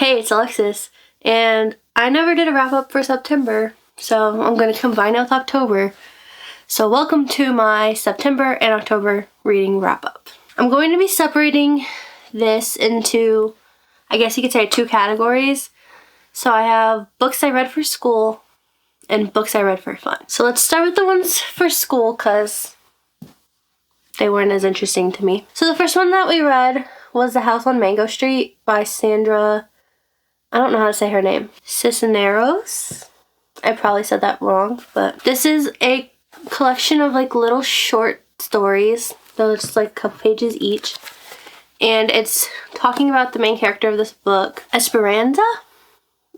Hey, it's Alexis, and I never did a wrap up for September, so I'm going to combine it with October. So welcome to my September and October reading wrap up. I'm going to be separating this into, I guess you could say, 2 categories. So I have books I read for school and books I read for fun. So let's start with the ones for school because they weren't as interesting to me. So the first one that we read was The House on Mango Street by Sandra, I don't know how to say her name, Cisneros. I probably said that wrong, but this is a collection of like little short stories. So it's like a couple pages each. And it's talking about the main character of this book, Esperanza.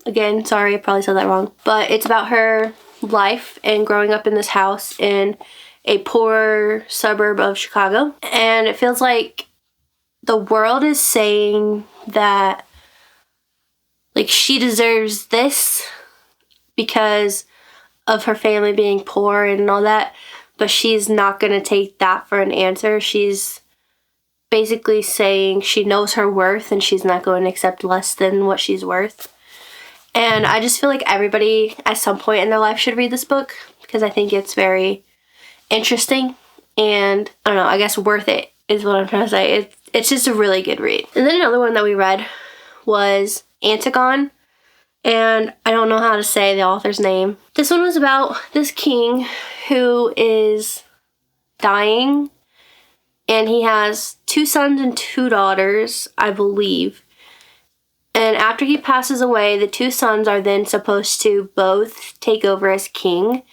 Again, sorry, I probably said that wrong. But it's about her life and growing up in this house in a poor suburb of Chicago. And it feels like the world is saying that like she deserves this because of her family being poor and all that, but she's not going to take that for an answer. She's basically saying she knows her worth and she's not going to accept less than what she's worth. And I just feel like everybody at some point in their life should read this book because I think it's very interesting and I don't know, I guess worth it is what I'm trying to say. It's just a really good read. And then another one that we read was Antigone, and I don't know how to say the author's name. This one was about this king who is dying, and he has 2 sons and 2 daughters, I believe. And after he passes away, the 2 sons are then supposed to both take over as king,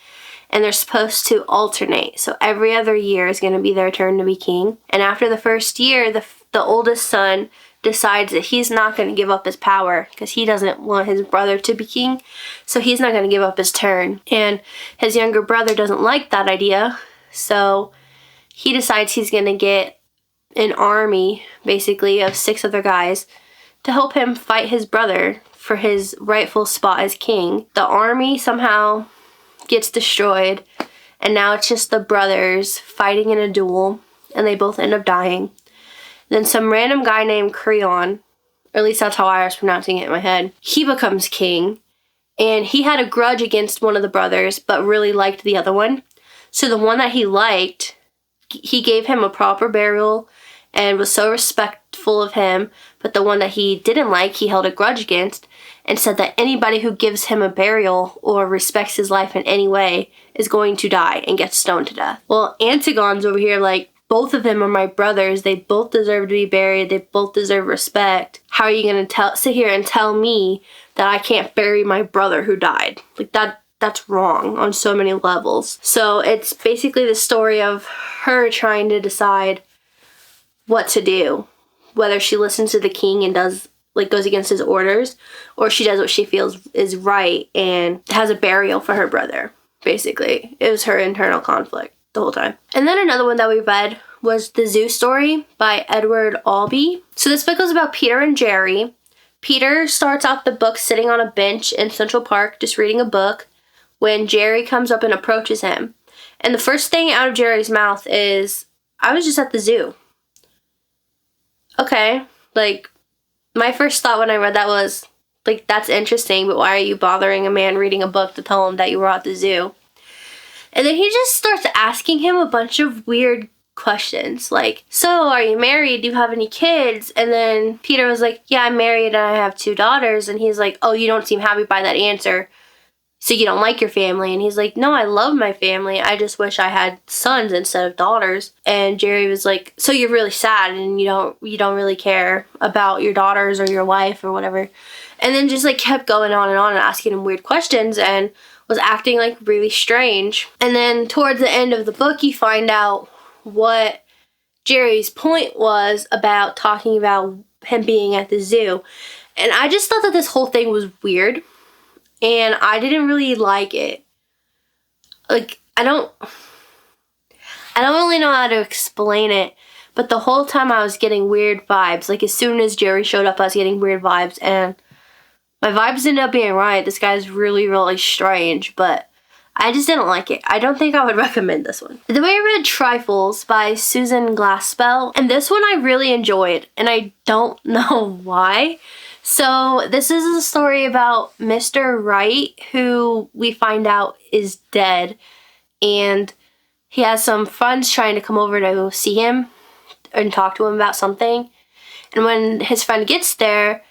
and they're supposed to alternate. So every other year is going to be their turn to be king. And after the first year, the oldest son decides that he's not going to give up his power because he doesn't want his brother to be king. So he's not going to give up his turn. And his younger brother doesn't like that idea. So he decides he's going to get an army, basically, of 6 other guys to help him fight his brother for his rightful spot as king. The army somehow gets destroyed, and now it's just the brothers fighting in a duel, and they both end up dying. Then some random guy named Creon, or at least that's how I was pronouncing it in my head, he becomes king, and he had a grudge against one of the brothers, but really liked the other one. So the one that he liked, he gave him a proper burial and was so respectful of him, but the one that he didn't like, he held a grudge against, and said that anybody who gives him a burial or respects his life in any way is going to die and get stoned to death. Well, Antigone's over here like, both of them are my brothers. They both deserve to be buried. They both deserve respect. How are you going to sit here and tell me that I can't bury my brother who died? Like that's wrong on so many levels. So it's basically the story of her trying to decide what to do, whether she listens to the king and goes against his orders, or she does what she feels is right and has a burial for her brother. Basically, it was her internal conflict the whole time. And then another one that we read was The Zoo Story by Edward Albee. So this book was about Peter and Jerry. Peter starts out the book sitting on a bench in Central Park just reading a book when Jerry comes up and approaches him. And the first thing out of Jerry's mouth is, "I was just at the zoo." Okay, my first thought when I read that was, that's interesting, but why are you bothering a man reading a book to tell him that you were at the zoo? And then he just starts asking him a bunch of weird questions, like, "So, are you married? Do you have any kids?" And then Peter was like, "Yeah, I'm married and I have 2 daughters." And he's like, "Oh, you don't seem happy by that answer, so you don't like your family?" And he's like, "No, I love my family. I just wish I had sons instead of daughters." And Jerry was like, "So you're really sad and you don't really care about your daughters or your wife or whatever." And then just kept going on and asking him weird questions and was acting really strange. And then towards the end of the book, you find out what Jerry's point was about talking about him being at the zoo. And I just thought that this whole thing was weird. And I didn't really like it. I don't really know how to explain it, but the whole time I was getting weird vibes. As soon as Jerry showed up, I was getting weird vibes, and my vibes ended up being right. This guy's really, really strange, but I just didn't like it. I don't think I would recommend this one. Then we read Trifles by Susan Glaspell, and this one I really enjoyed, and I don't know why. So this is a story about Mr. Wright, who we find out is dead, and he has some friends trying to come over to see him and talk to him about something. And when his friend gets there,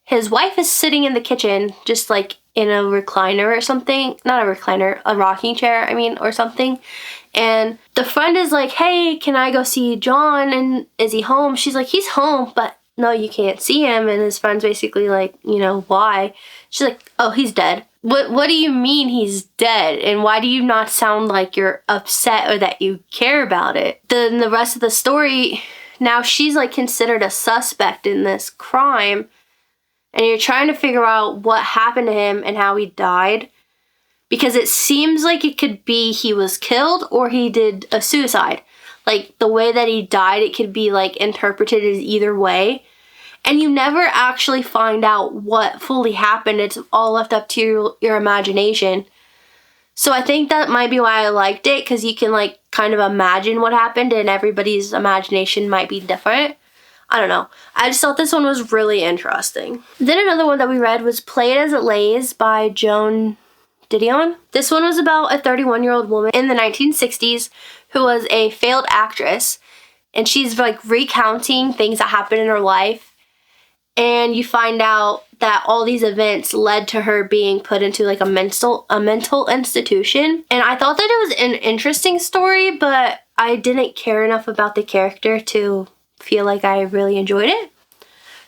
his wife is sitting in the kitchen, just like in a recliner or something. Not a recliner, a rocking chair, or something. And the friend is like, hey, can I go see John? And is he home? She's like, he's home, but no, you can't see him. And his friend's basically like, why? She's like, oh, he's dead. What do you mean he's dead? And why do you not sound like you're upset or that you care about it? Then the rest of the story, now she's like considered a suspect in this crime. And you're trying to figure out what happened to him and how he died. Because it seems like it could be he was killed or he did a suicide. Like, the way that he died, it could be, like, interpreted as either way. And you never actually find out what fully happened. It's all left up to your imagination. So I think that might be why I liked it, because you can, like, kind of imagine what happened, and everybody's imagination might be different. I don't know. I just thought this one was really interesting. Then another one that we read was Play It As It Lays by Joan Didion. This one was about a 31-year-old woman in the 1960s who was a failed actress, and she's like recounting things that happened in her life, and you find out that all these events led to her being put into like a mental institution. And I thought that it was an interesting story, but I didn't care enough about the character to feel like I really enjoyed it.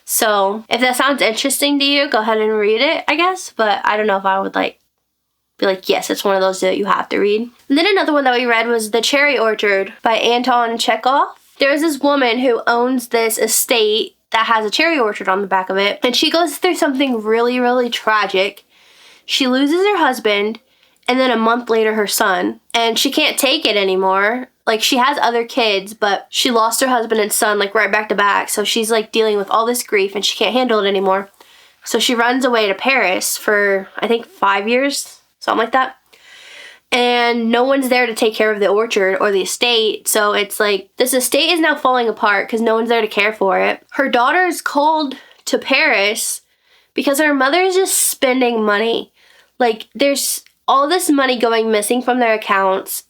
So if that sounds interesting to you, go ahead and read it, I guess. But I don't know if I would be like, yes, it's one of those that you have to read. And then another one that we read was The Cherry Orchard by Anton Chekhov. There's this woman who owns this estate that has a cherry orchard on the back of it, and she goes through something really, really tragic. She loses her husband, and then a month later her son, and she can't take it anymore. Like, she has other kids, but she lost her husband and son, like, right back to back, so she's, like, dealing with all this grief, and she can't handle it anymore. So she runs away to Paris for, I think, 5 years, something like that. And no one's there to take care of the orchard or the estate. So it's like, this estate is now falling apart because no one's there to care for it. Her daughter is called to Paris because her mother is just spending money. Like, there's all this money going missing from their accounts.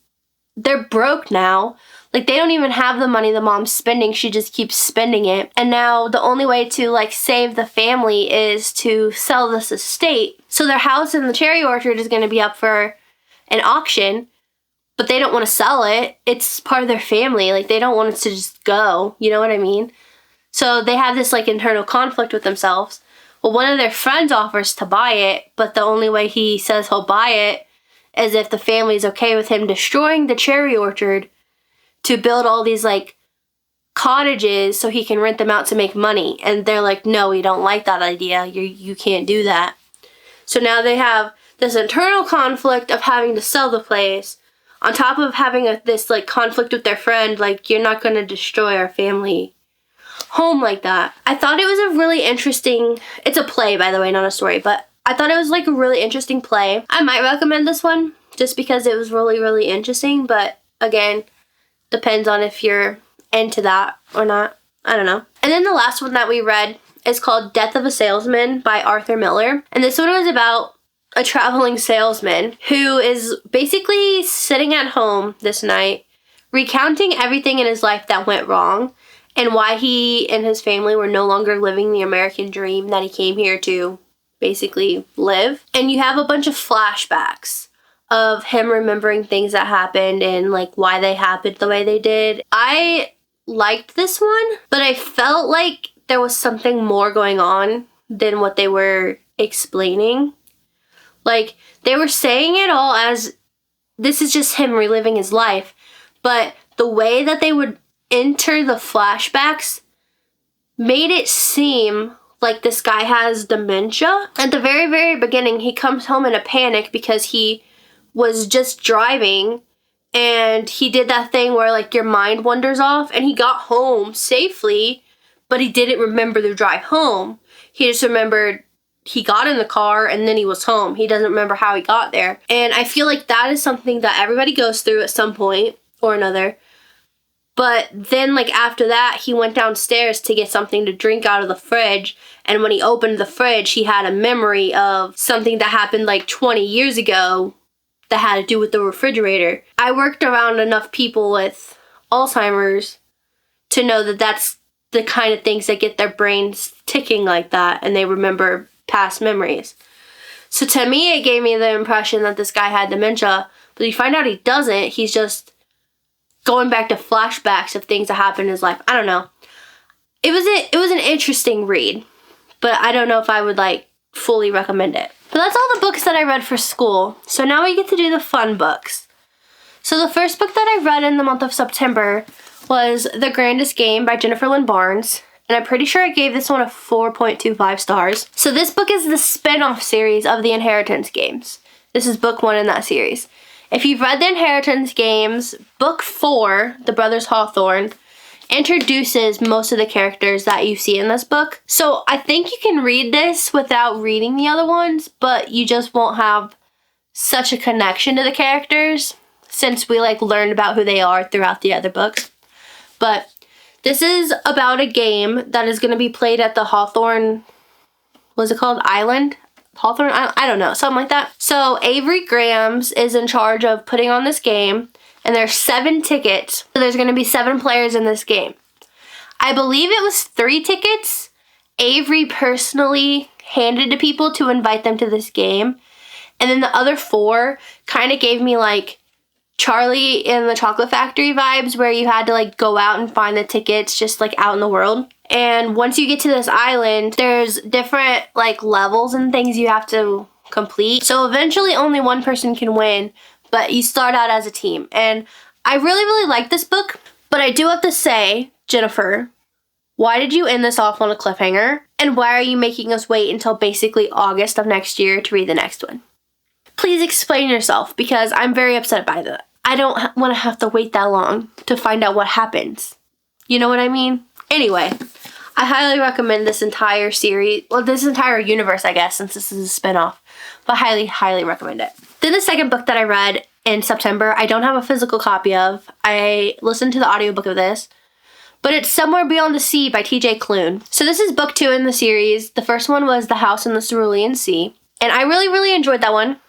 They're broke now. Like, they don't even have the money the mom's spending. She just keeps spending it. And now the only way to, like, save the family is to sell this estate. So their house in the cherry orchard is going to be up for an auction, but they don't want to sell it. It's part of their family. Like, they don't want it to just go. You know what I mean? So they have this, like, internal conflict with themselves. Well, one of their friends offers to buy it, but the only way he says he'll buy it is if the family's okay with him destroying the cherry orchard to build all these, like, cottages so he can rent them out to make money. And they're like, no, we don't like that idea. You can't do that. So now they have this internal conflict of having to sell the place, on top of having this, like, conflict with their friend, like, you're not going to destroy our family home like that. I thought it was a really interesting, it's a play, by the way, not a story, but I thought it was, like, a really interesting play. I might recommend this one, just because it was really, really interesting, but, again, depends on if you're into that or not. I don't know. And then the last one that we read is called Death of a Salesman by Arthur Miller, and this one was about a traveling salesman who is basically sitting at home this night, recounting everything in his life that went wrong and why he and his family were no longer living the American dream that he came here to basically live. And you have a bunch of flashbacks of him remembering things that happened and, like, why they happened the way they did. I liked this one, but I felt like there was something more going on than what they were explaining. Like, they were saying it all as this is just him reliving his life, but the way that they would enter the flashbacks made it seem like this guy has dementia. At the very, very beginning, he comes home in a panic because he was just driving and he did that thing where, like, your mind wanders off, and he got home safely, but he didn't remember the drive home. He just remembered he got in the car and then he was home. He doesn't remember how he got there. And I feel like that is something that everybody goes through at some point or another. But then, like, after that, he went downstairs to get something to drink out of the fridge. And when he opened the fridge, he had a memory of something that happened like 20 years ago that had to do with the refrigerator. I worked around enough people with Alzheimer's to know that that's the kind of things that get their brains ticking like that, and they remember past memories. So to me, it gave me the impression that this guy had dementia, but you find out he doesn't. He's just going back to flashbacks of things that happened in his life. I don't know. It was an interesting read, but I don't know if I would like fully recommend it. But that's all the books that I read for school. So now we get to do the fun books. So the first book that I read in the month of September was The Grandest Game by Jennifer Lynn Barnes. And I'm pretty sure I gave this one a 4.25 stars. So this book is the spin-off series of the Inheritance Games. This is book 1 in that series. If you've read the Inheritance Games, book 4, The Brothers Hawthorne, introduces most of the characters that you see in this book. So I think you can read this without reading the other ones, but you just won't have such a connection to the characters since we like learned about who they are throughout the other books. But this is about a game that is going to be played at the Hawthorne, what's it called? Island? Hawthorne Island? I don't know, something like that. So Avery Grahams is in charge of putting on this game. And there's 7 tickets. So there's going to be 7 players in this game. I believe it was 3 tickets Avery personally handed to people to invite them to this game. And then the other 4 kind of gave me like Charlie in the Chocolate Factory vibes, where you had to like go out and find the tickets just like out in the world. And once you get to this island, there's different like levels and things you have to complete. So eventually only one person can win, but you start out as a team. And I really, really like this book. But I do have to say, Jennifer, why did you end this off on a cliffhanger? And why are you making us wait until basically August of next year to read the next one? Please explain yourself, because I'm very upset by that. I don't want to have to wait that long to find out what happens. You know what I mean? Anyway, I highly recommend this entire series. Well, this entire universe, I guess, since this is a spinoff. But highly, highly recommend it. Then the second book that I read in September, I don't have a physical copy of. I listened to the audiobook of this. But it's Somewhere Beyond the Sea by T.J. Klune. So this is book 2 in the series. The first one was The House in the Cerulean Sea. And I really, really enjoyed that one.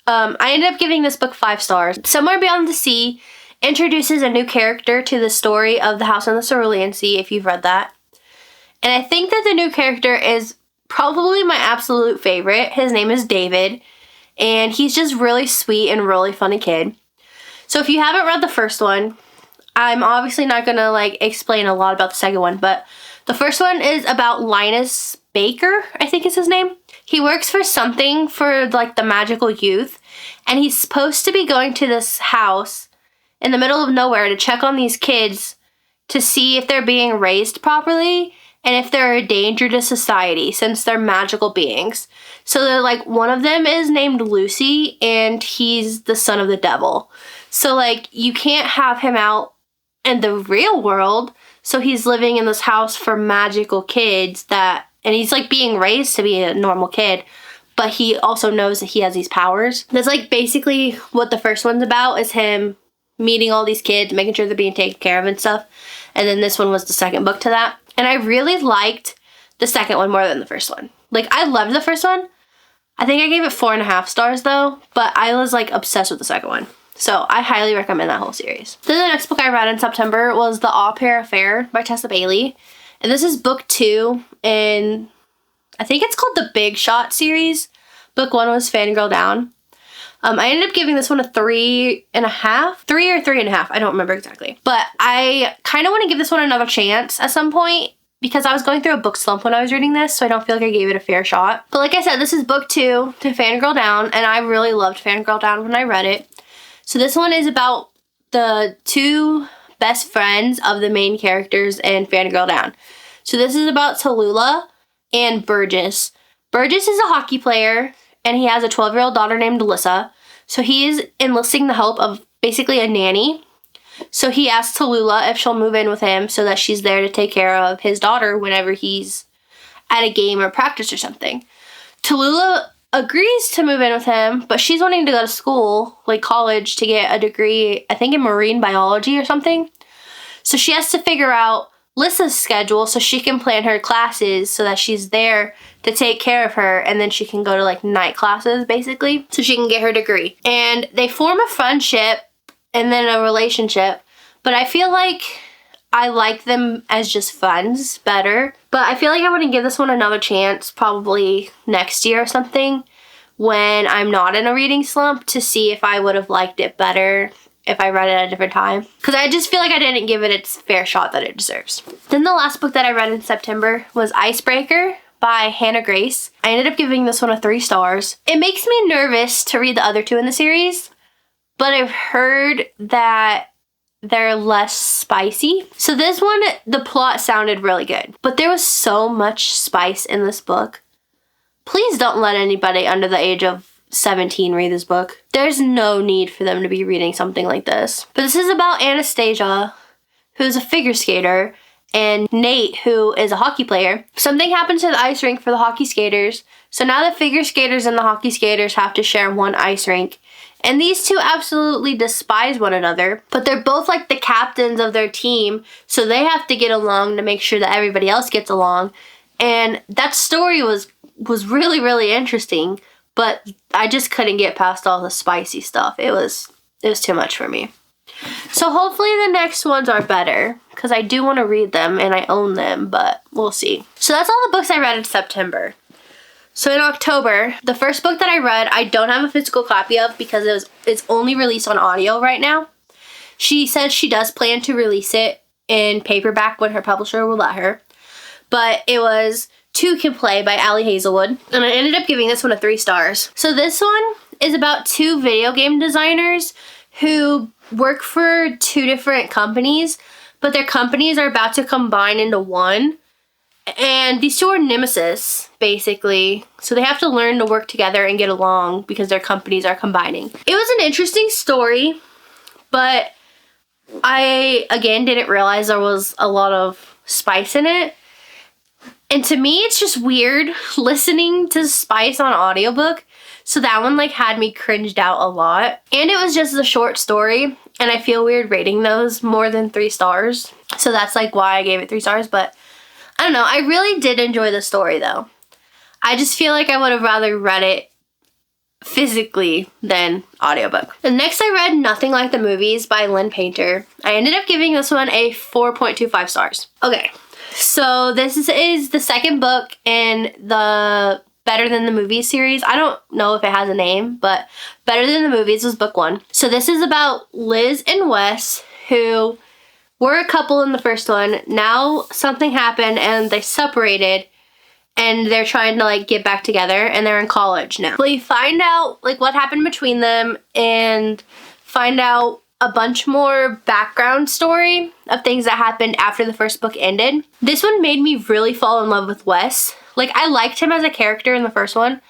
I ended up giving this book 5 stars. Somewhere Beyond the Sea introduces a new character to the story of The House in the Cerulean Sea, if you've read that. And I think that the new character is probably my absolute favorite. His name is David. And he's just really sweet and really funny kid. So if you haven't read the first one, I'm obviously not going to like explain a lot about the second one, but the first one is about Linus Baker, I think is his name. He works for something for like the magical youth, and he's supposed to be going to this house in the middle of nowhere to check on these kids to see if they're being raised properly and if they're a danger to society since they're magical beings. So they're like, one of them is named Lucy, and he's the son of the devil. So like, you can't have him out in the real world. So he's living in this house for magical kids and he's like being raised to be a normal kid, but he also knows that he has these powers. That's like basically what the first one's about, is him meeting all these kids, making sure they're being taken care of and stuff. And then this one was the second book to that. And I really liked the second one more than the first one. Like, I loved the first one. I think I gave it 4.5 stars though, but I was like obsessed with the second one. So I highly recommend that whole series. Then the next book I read in September was The Au Pair Affair by Tessa Bailey. And this is book 2 in, I think it's called the Big Shot series. Book 1 was Fangirl Down. I ended up giving this one a 3.5. 3 or 3.5. I don't remember exactly. But I kind of want to give this one another chance at some point, because I was going through a book slump when I was reading this, so I don't feel like I gave it a fair shot. But like I said, this is book 2 to Fangirl Down, and I really loved Fangirl Down when I read it. So this one is about the 2 best friends of the main characters in Fangirl Down. So this is about Tallulah and Burgess. Burgess is a hockey player, and he has a 12-year-old daughter named Alyssa. So he is enlisting the help of basically a nanny. So he asks Tallulah if she'll move in with him so that she's there to take care of his daughter whenever he's at a game or practice or something. Tallulah agrees to move in with him, but she's wanting to go to school, like college, to get a degree, I think in marine biology or something. So she has to figure out Lissa's schedule so she can plan her classes so that she's there to take care of her, and then she can go to like night classes basically so she can get her degree. And they form a friendship and then a relationship, but I feel like I like them as just friends better. But I feel like I want to give this one another chance probably next year or something when I'm not in a reading slump to see if I would have liked it better if I read it at a different time. Because I just feel like I didn't give it its fair shot that it deserves. Then the last book that I read in September was Icebreaker by Hannah Grace. I ended up giving this one a 3 stars. It makes me nervous to read the other 2 in the series, but I've heard that they're less spicy. So this one, the plot sounded really good, but there was so much spice in this book. Please don't let anybody under the age of 17 read this book. There's no need for them to be reading something like this. But this is about Anastasia, who's a figure skater, and Nate, who is a hockey player. Something happened to the ice rink for the hockey skaters, so now the figure skaters and the hockey skaters have to share one ice rink. And these two absolutely despise one another, but they're both like the captains of their team, so they have to get along to make sure that everybody else gets along. And that story was really, really interesting. But I just couldn't get past all the spicy stuff. It was too much for me. So hopefully the next ones are better, because I do want to read them and I own them, but we'll see. So that's all the books I read in September. So in October, the first book that I read, I don't have a physical copy of because it's only released on audio right now. She says she does plan to release it in paperback when her publisher will let her. But it was Two Can Play by Ali Hazelwood, and I ended up giving this one a 3 stars. So this one is about 2 video game designers who work for 2 different companies, but their companies are about to combine into one. And these 2 are nemesis, basically. So they have to learn to work together and get along because their companies are combining. It was an interesting story, but I, again, didn't realize there was a lot of spice in it. And to me, it's just weird listening to spice on audiobook. So that one like had me cringed out a lot. And it was just a short story. And I feel weird rating those more than 3 stars. So that's like why I gave it 3 stars. But I don't know. I really did enjoy the story though. I just feel like I would have rather read it physically than audiobook. And next I read Nothing Like the Movies by Lynn Painter. I ended up giving this one a 4.25 stars. Okay. So this is the second book in the Better Than the Movies series. I don't know if it has a name, but Better Than the Movies was book 1. So this is about Liz and Wes, who were a couple in the first one. Now something happened and they separated, and they're trying to like get back together, and they're in college now. We find out like what happened between them and find out a bunch more background story of things that happened after the first book ended. This one made me really fall in love with Wes. Like, I liked him as a character in the first one,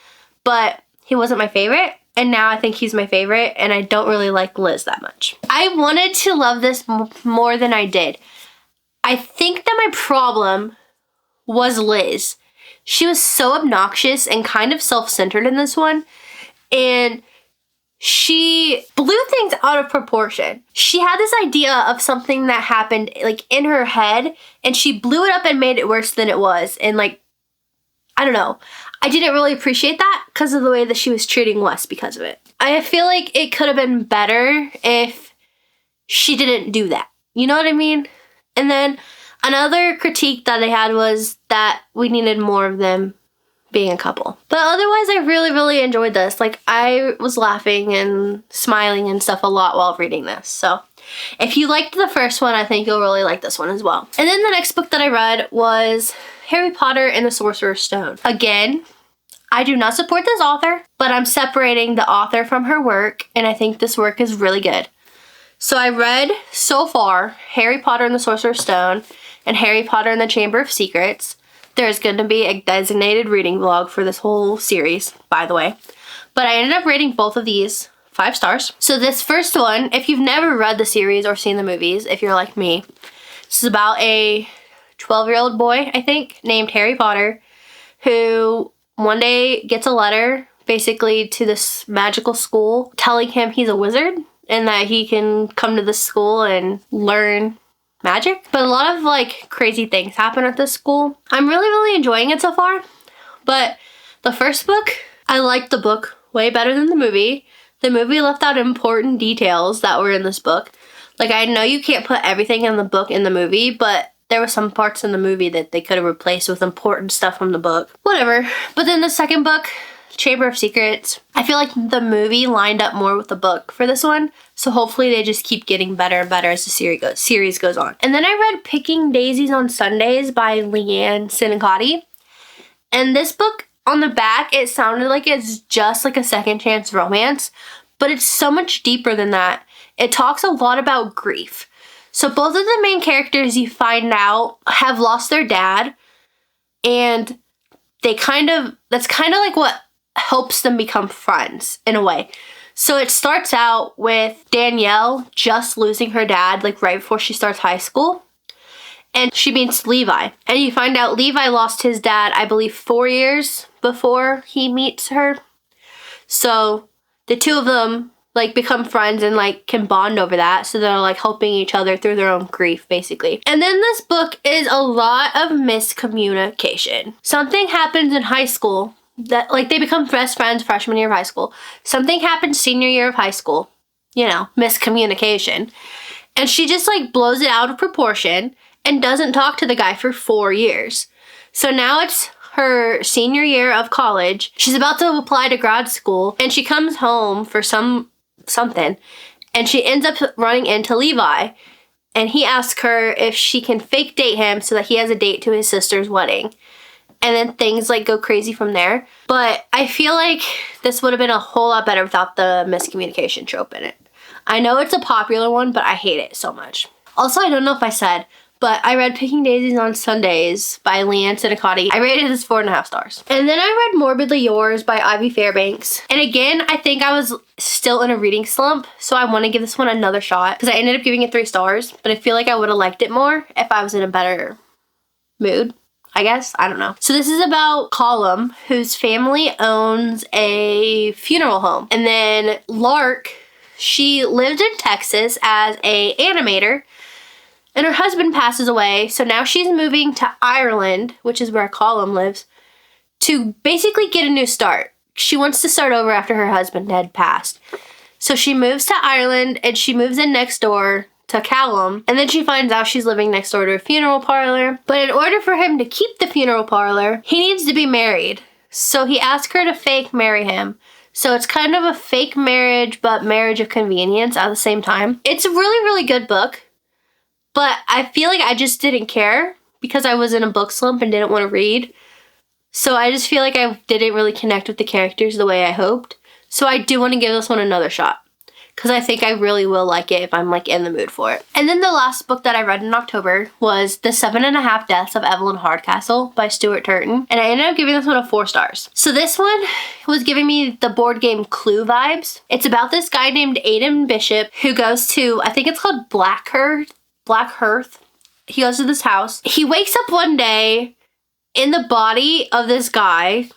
but he wasn't my favorite. And now I think he's my favorite, and I don't really like Liz that much. I wanted to love this more than I did. I think that my problem was Liz. She was so obnoxious and kind of self-centered in this one, and she blew things out of proportion. She had this idea of something that happened like in her head, and she blew it up and made it worse than it was. And like, I don't know. I didn't really appreciate that because of the way that she was treating Wes because of it. I feel like it could have been better if she didn't do that. You know what I mean? And then another critique that I had was that we needed more of them being a couple. But otherwise, I really, really enjoyed this. Like, I was laughing and smiling and stuff a lot while reading this. So if you liked the first one, I think you'll really like this one as well. And then the next book that I read was Harry Potter and the Sorcerer's Stone. Again, I do not support this author, but I'm separating the author from her work, and I think this work is really good. So I read so far Harry Potter and the Sorcerer's Stone and Harry Potter and the Chamber of Secrets. There's going to be a designated reading vlog for this whole series, by the way. But I ended up rating both of these 5 stars. So this first one, if you've never read the series or seen the movies, if you're like me, this is about a 12-year-old boy, I think, named Harry Potter, who one day gets a letter, basically, to this magical school telling him he's a wizard and that he can come to this school and learn magic. But a lot of like crazy things happen at this school. I'm really, really enjoying it so far. But the first book, I liked the book way better than the movie. The movie left out important details that were in this book. Like, I know you can't put everything in the book in the movie, but there were some parts in the movie that they could have replaced with important stuff from the book. Whatever. But then the second book, Chamber of Secrets, I feel like the movie lined up more with the book for this one. So hopefully they just keep getting better and better as the series goes on. And then I read Picking Daisies on Sundays by Leanne Sinicotti. And this book, on the back, it sounded like it's just like a second chance romance, but it's so much deeper than that. It talks a lot about grief. So both of the main characters, you find out, have lost their dad, and that's kind of like what helps them become friends in a way. So it starts out with Danielle just losing her dad like right before she starts high school. And she meets Levi. And you find out Levi lost his dad, I believe, 4 years before he meets her. So the two of them like become friends and like can bond over that. So they're like helping each other through their own grief, basically. And then this book is a lot of miscommunication. Something happens in high school that like they become best friends freshman year of high school. Something happens senior year of high school. You know, miscommunication. And she just like blows it out of proportion and doesn't talk to the guy for 4 years. So now it's her senior year of college. She's about to apply to grad school, and she comes home for something, and she ends up running into Levi, and he asks her if she can fake date him so that he has a date to his sister's wedding. And then things like go crazy from there. But I feel like this would have been a whole lot better without the miscommunication trope in it. I know it's a popular one, but I hate it so much. Also, I don't know if I said, but I read Picking Daisies on Sundays by Leanne Sinicotti. I rated this 4.5 stars. And then I read Morbidly Yours by Ivy Fairbanks. And again, I think I was still in a reading slump, so I want to give this one another shot because I ended up giving it 3 stars, but I feel like I would have liked it more if I was in a better mood, I guess. I don't know. So this is about Colum, whose family owns a funeral home. And then Lark, she lived in Texas as an animator, and her husband passes away, so now she's moving to Ireland, which is where Colum lives, to basically get a new start. She wants to start over after her husband had passed. So she moves to Ireland, and she moves in next door to Callum, and then she finds out she's living next door to a funeral parlor. But in order for him to keep the funeral parlor, he needs to be married. So he asks her to fake marry him. So it's kind of a fake marriage, but marriage of convenience at the same time. It's a really, really good book. But I feel like I just didn't care because I was in a book slump and didn't want to read. So I just feel like I didn't really connect with the characters the way I hoped. So I do want to give this one another shot because I think I really will like it if I'm like in the mood for it. And then the last book that I read in October was The 7.5 Deaths of Evelyn Hardcastle by Stuart Turton. And I ended up giving this one 4 stars. So this one was giving me the board game Clue vibes. It's about this guy named Aidan Bishop who goes to, I think it's called Blackhearth. He goes to this house. He wakes up one day in the body of this guy,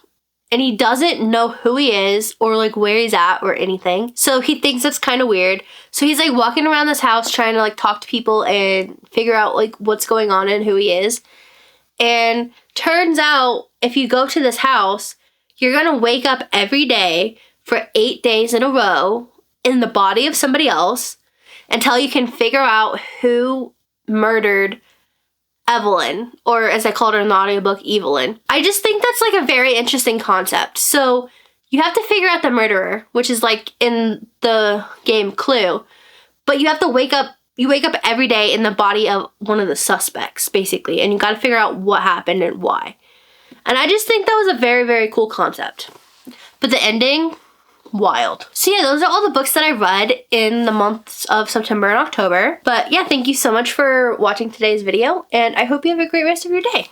and he doesn't know who he is or like where he's at or anything. So he thinks it's kind of weird. So he's like walking around this house trying to like talk to people and figure out like what's going on and who he is. And turns out if you go to this house, you're gonna wake up every day for 8 days in a row in the body of somebody else until you can figure out who murdered Evelyn, or as I called her in the audiobook, Evelyn. I just think that's like a very interesting concept. So you have to figure out the murderer, which is like in the game Clue, but you have to wake up every day in the body of one of the suspects, basically, and you got to figure out what happened and why. And I just think that was a very, very cool concept. But the ending, wild. So yeah, those are all the books that I read in the months of September and October. But yeah, thank you so much for watching today's video, and I hope you have a great rest of your day.